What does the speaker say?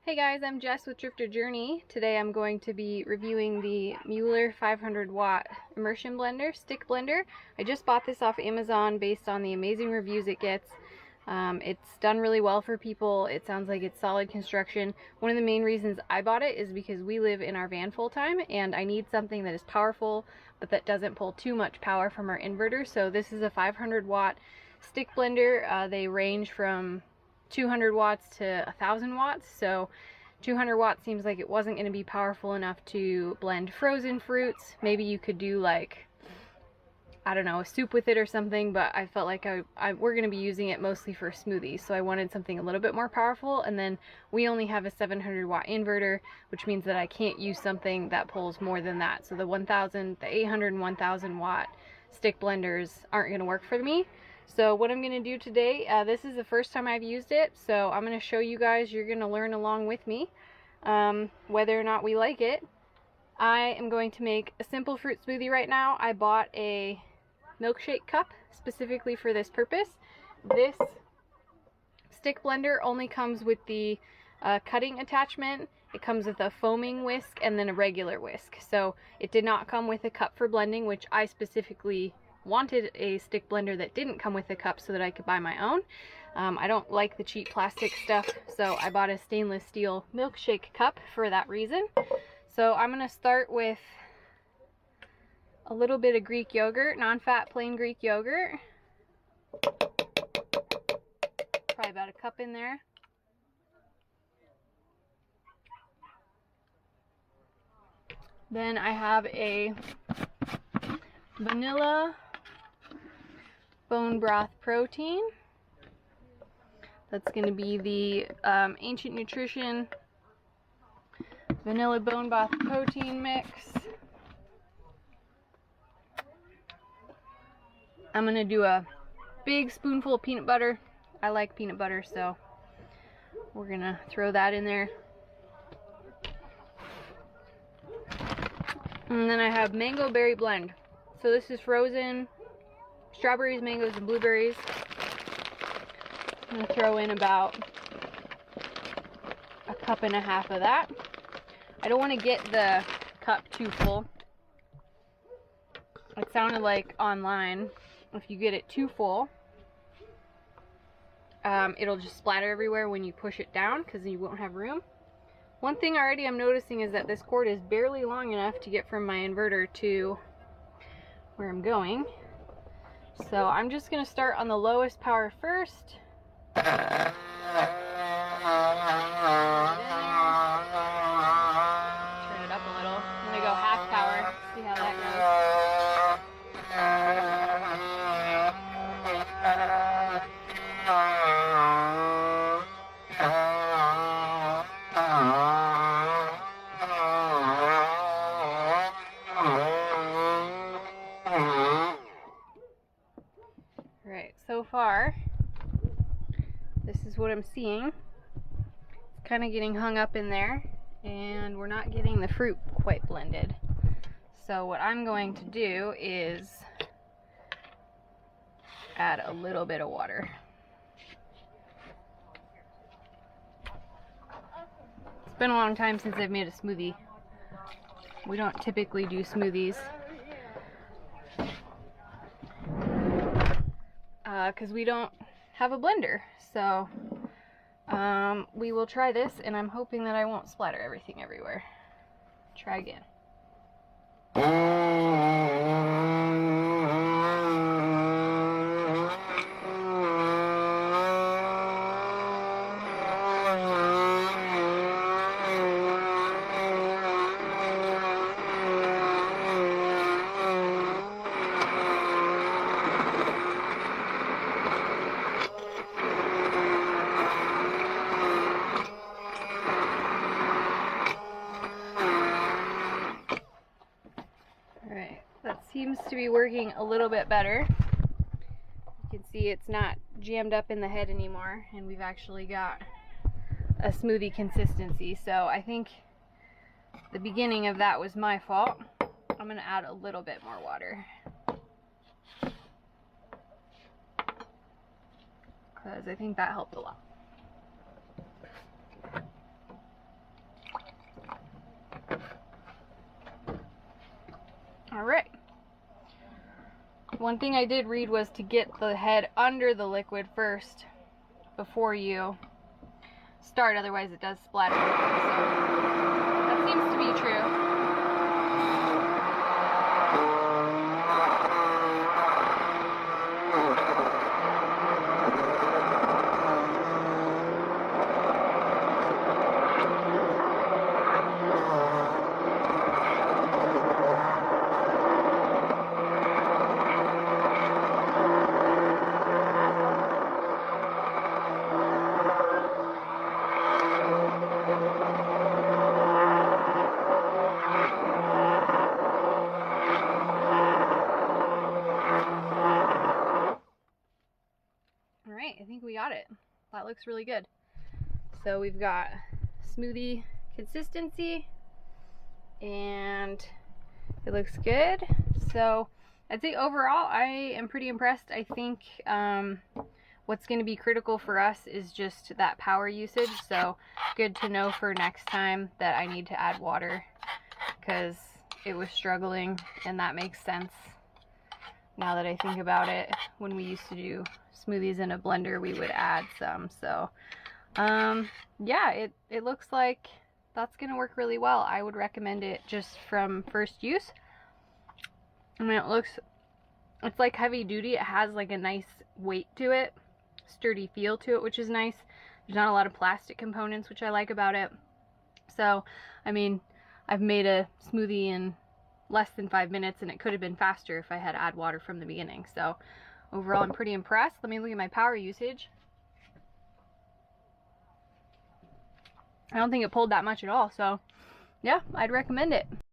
Hey guys, I'm Jess with Drifter Journey. Today I'm going to be reviewing the Mueller 500 watt immersion blender, stick blender. I just bought this off Amazon based on the amazing reviews it gets. It's done really well for people. It sounds like it's solid construction. One of the main reasons I bought it is because we live in our van full time and I need something that is powerful but that doesn't pull too much power from our inverter. So this is a 500 watt stick blender. They range from 200 watts to 1,000 watts. So 200 watts seems like it wasn't going to be powerful enough to blend frozen fruits. Maybe you could do like, I don't know, a soup with it or something, but I felt like we're going to be using it mostly for smoothies, so I wanted something a little bit more powerful. And then we only have a 700 watt inverter, which means that I can't use something that pulls more than that. So the 800 and 1,000 watt stick blenders aren't going to work for me. So what I'm going to do today, this is the first time I've used it, so I'm going to show you guys. You're going to learn along with me whether or not we like it. I am going to make a simple fruit smoothie right now. I bought a milkshake cup specifically for this purpose. This stick blender only comes with the cutting attachment. It comes with a foaming whisk and then a regular whisk. So it did not come with a cup for blending, which I specifically wanted a stick blender that didn't come with a cup so that I could buy my own. I don't like the cheap plastic stuff, so I bought a stainless steel milkshake cup for that reason. So I'm going to start with a little bit of Greek yogurt, non-fat plain Greek yogurt. Probably about a cup in there. Then I have a vanilla bone broth protein. That's going to be the Ancient Nutrition vanilla bone broth protein mix. I'm going to do a big spoonful of peanut butter. I like peanut butter, so we're going to throw that in there. And then I have mango berry blend. So this is frozen strawberries, mangoes, and blueberries. I'm going to throw in about a cup and a half of that. I don't want to get the cup too full. It sounded like online, if you get it too full, it'll just splatter everywhere when you push it down because you won't have room. One thing already I'm noticing is that this cord is barely long enough to get from my inverter to where I'm going. So I'm just going to start on the lowest power first. Turn it up a little. I'm going to go half power, see how that goes. Right, so far, this is what I'm seeing. It's kind of getting hung up in there, and we're not getting the fruit quite blended. So what I'm going to do is add a little bit of water. It's been a long time since I've made a smoothie. We don't typically do smoothies because we don't have a blender. So we will try this, and I'm hoping that I won't splatter everything everywhere. Try again. Seems to be working a little bit better. You can see it's not jammed up in the head anymore, and we've actually got a smoothie consistency. So I think the beginning of that was my fault. I'm going to add a little bit more water because I think that helped a lot. Alright. One thing I did read was to get the head under the liquid first before you start, otherwise it does splatter. So that seems to be true. Alright, I think we got it. That looks really good. So we've got smoothie consistency and it looks good. So I'd say overall I am pretty impressed. I think what's going to be critical for us is just that power usage. So good to know for next time that I need to add water because it was struggling, and that makes sense now that I think about it. When we used to do smoothies in a blender, we would add some. So yeah, it looks like that's gonna work really well. I would recommend it just from first use. I mean, it's like heavy duty. It has like a nice weight to it, sturdy feel to it, which is nice. There's not a lot of plastic components, which I like about it. So I mean, I've made a smoothie in less than 5 minutes, and it could have been faster if I had add water from the beginning. So overall, I'm pretty impressed. Let me look at my power usage. I don't think it pulled that much at all. So yeah, I'd recommend it.